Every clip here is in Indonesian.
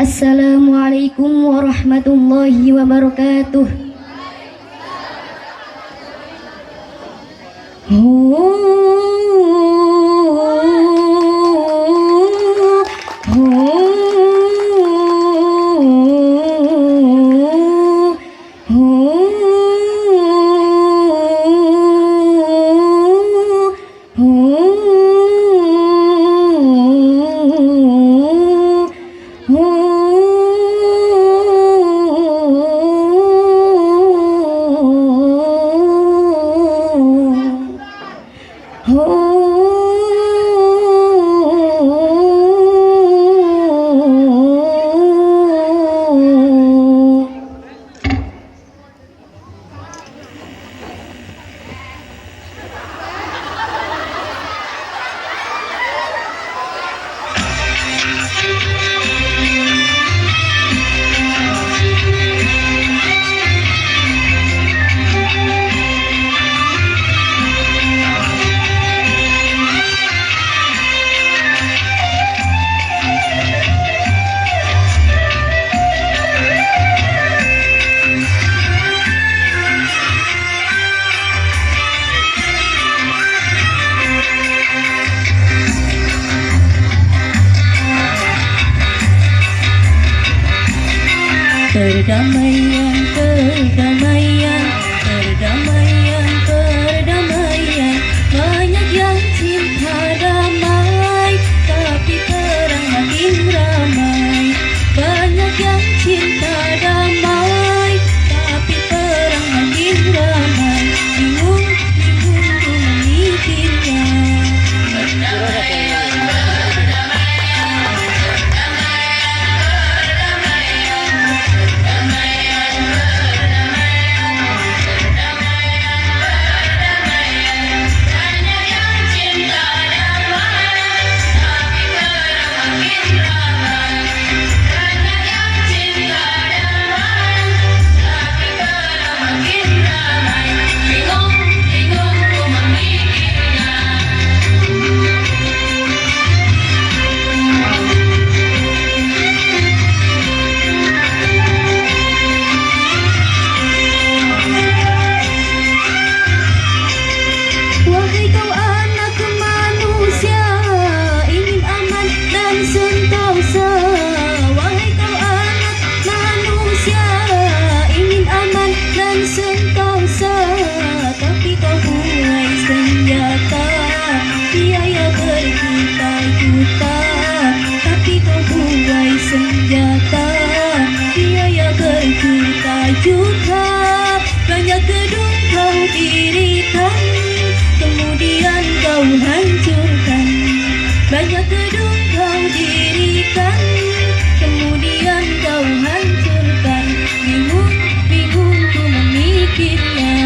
Assalamualaikum warahmatullahi wabarakatuh. Perdamaian, perdamaian, perdamaian, perdamaian. Banyak yang cinta damai, tapi perang makin ramai. Banyak yang cinta damai, tapi perang makin ramai. Bingung, bingung ku memikirnya. Perdamaian, banyak gedung kau dirikan, kemudian kau hancurkan. Banyak gedung kau dirikan, kemudian kau hancurkan. Bingung, bingung ku memikirnya.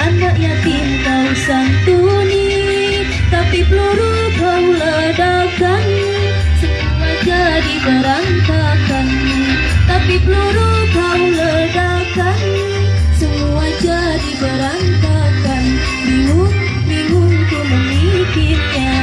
Anak yatim kau santuni, tapi peluru kau ledakan, semua jadi berantakan. Tapi peluru kau ledakan, semua jadi berantakan. Bingung, bingung ku memikirnya.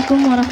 Assalamualaikum warahmatullahi